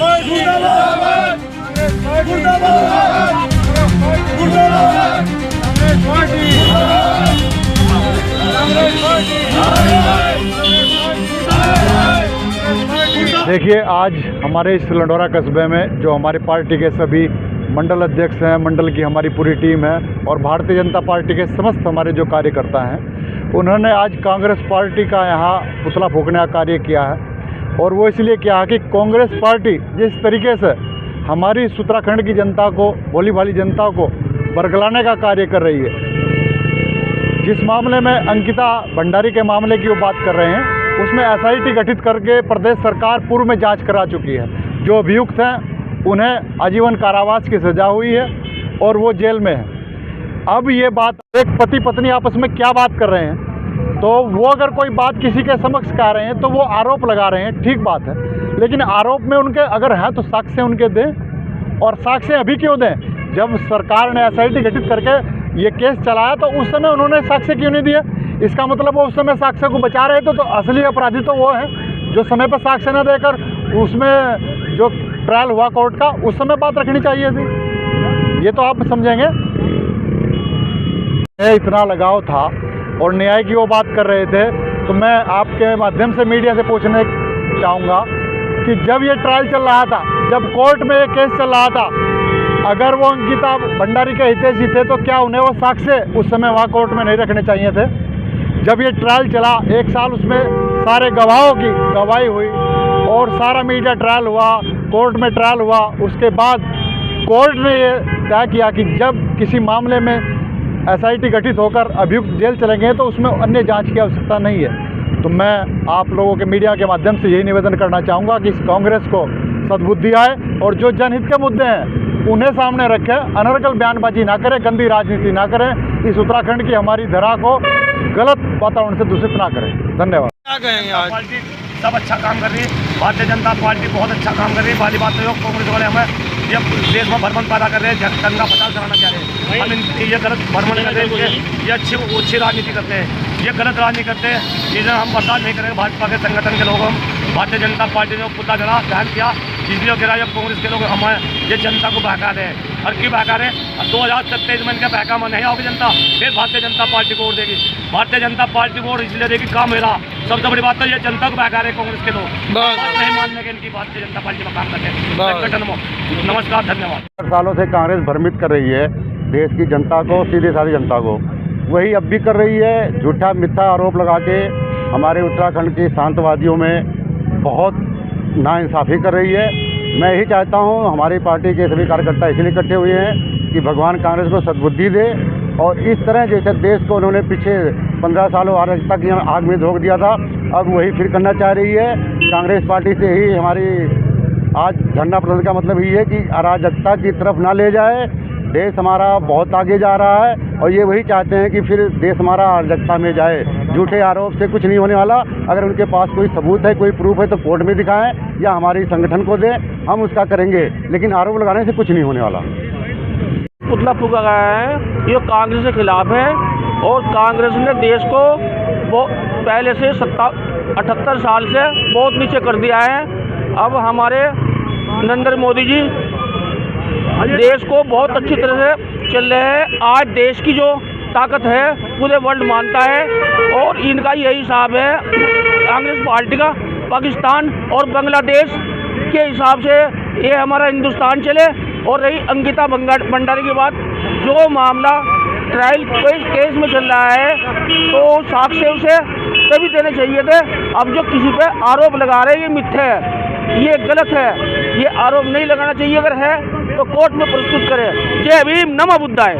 देखिए, आज हमारे इस लंडौरा कस्बे में जो हमारी पार्टी के सभी मंडल अध्यक्ष हैं, मंडल की हमारी पूरी टीम है और भारतीय जनता पार्टी के समस्त हमारे जो कार्यकर्ता हैं, उन्होंने आज कांग्रेस पार्टी का यहाँ पुतला फूंकने का कार्य किया है। और वो इसलिए किया है कि कांग्रेस पार्टी जिस तरीके से हमारी उत्तराखंड की जनता को, भोली भाली जनता को बरगलाने का कार्य कर रही है, जिस मामले में अंकिता भंडारी के मामले की वो बात कर रहे हैं, उसमें SIT गठित करके प्रदेश सरकार पूर्व में जांच करा चुकी है। जो अभियुक्त हैं उन्हें आजीवन कारावास की सज़ा हुई है और वो जेल में है। अब ये बात, एक पति पत्नी आपस में क्या बात कर रहे हैं, तो वो अगर कोई बात किसी के समक्ष कह रहे हैं तो वो आरोप लगा रहे हैं, ठीक बात है, लेकिन आरोप में उनके अगर हैं तो साक्ष्य उनके दें। और साक्ष्य अभी क्यों दें? जब सरकार ने SIT गठित करके ये केस चलाया तो उस समय उन्होंने साक्ष्य क्यों नहीं दिए? इसका मतलब वो उस समय साक्ष्य को बचा रहे थे, तो असली अपराधी तो वो है जो समय पर साक्ष्य न देकर उसमें जो ट्रायल हुआ कोर्ट का, उस समय बात रखनी चाहिए थी। ये तो आप समझेंगे। इतना लगाव था और न्याय की वो बात कर रहे थे, तो मैं आपके माध्यम से मीडिया से पूछने चाहूँगा कि जब ये ट्रायल चल रहा था, जब कोर्ट में ये केस चल रहा था, अगर वो अंकिता भंडारी के हितैषी थे तो क्या उन्हें वो साक्ष्य उस समय वहाँ कोर्ट में नहीं रखने चाहिए थे? जब ये ट्रायल चला 1 साल, उसमें सारे गवाहों की गवाही हुई और सारा मीडिया ट्रायल हुआ, कोर्ट में ट्रायल हुआ, उसके बाद कोर्ट ने ये तय किया कि जब किसी मामले में SIT गठित होकर अभियुक्त जेल चलेंगे तो उसमें अन्य जांच की आवश्यकता नहीं है। तो मैं आप लोगों के मीडिया के माध्यम से यही निवेदन करना चाहूँगा कि इस कांग्रेस को सद्बुद्धि आए और जो जनहित के मुद्दे हैं उन्हें सामने रखें, अनर्गल बयानबाजी ना करें, गंदी राजनीति ना करें, इस उत्तराखंड की हमारी धरा को गलत वातावरण से दूषित ना करें। धन्यवाद। क्या कहेंगे आज? पार्टी सब अच्छा काम कर रही है, भारतीय जनता पार्टी बहुत अच्छा काम कर रही है। पहली बात तो कांग्रेस वाले हमें ये देश में भ्रमण पैदा कर रहे हैं, दंगा फसाद कराना चाह रहे हैं। हम ये गलत भ्रमण कर रहे हैं, ये अच्छी राजनीति करते हैं, ये गलत राजनीति करते हैं। इन्हें हम बर्दाश्त नहीं करेंगे। भाजपा के संगठन के लोग, हम भारतीय जनता पार्टी ने पुतला जला ध्यान किया, इसलिए गिरा। जब कांग्रेस के लोग हमें ये जनता को बहका रहे हैं, और क्यों बहका रहे हैं? 2027 में इनका बहका में नहीं आओगे जनता, फिर भारतीय जनता पार्टी को वोट देगी। भारतीय जनता पार्टी को वोट इसलिए देगी, काम मेरा। सबसे बड़ी बात तो ये जनता को बहका रहे कांग्रेस के लोग, नहीं मानने के इनकी भारतीय जनता पार्टी में काम करते हैं संगठन में। नमस्कार, धन्यवाद। सालों से कांग्रेस भ्रमित कर रही है देश की जनता को, सीधे साधी जनता को, वही अब भी कर रही है। झूठा मिथ्या आरोप लगा के हमारे उत्तराखंड के शांतवादियों में बहुत नाइंसाफ़ी कर रही है। मैं यही चाहता हूं, हमारी पार्टी के सभी कार्यकर्ता इसलिए इकट्ठे हुए हैं कि भगवान कांग्रेस को सद्बुद्धि दे और इस तरह जैसे देश को उन्होंने पीछे 15 सालों अराजकता की आग में झोंक दिया था, अब वही फिर करना चाह रही है। कांग्रेस पार्टी से ही हमारी आज धरना प्रदर्शन का मतलब ये है कि अराजकता की तरफ ना ले जाए। देश हमारा बहुत आगे जा रहा है और ये वही चाहते हैं कि फिर देश हमारा अराजकता में जाए। झूठे आरोप से कुछ नहीं होने वाला। अगर उनके पास कोई सबूत है, कोई प्रूफ है तो कोर्ट में दिखाएं या हमारी संगठन को दें, हम उसका करेंगे, लेकिन आरोप लगाने से कुछ नहीं होने वाला। पुतला फूंका गया है, ये कांग्रेस के खिलाफ है और कांग्रेस ने देश को पहले से 78 साल से बहुत नीचे कर दिया है। अब हमारे नरेंद्र मोदी जी देश को बहुत अच्छी तरह से चल रहे हैं। आज देश की जो ताकत है पूरे वर्ल्ड मानता है और इनका यही हिसाब है कांग्रेस पार्टी का, पाकिस्तान और बांग्लादेश के हिसाब से ये हमारा हिंदुस्तान चले। और रही अंकिता भंडारी की बात, जो मामला ट्रायल केस में चल रहा है तो साक्ष्य उसे तभी देने चाहिए थे। अब जो किसी पे आरोप लगा रहे हैं ये मिथ्या है, ये गलत है, ये आरोप नहीं लगाना चाहिए। अगर है तो कोर्ट में प्रस्तुत करें। जय भीम, नमो बुद्धाय।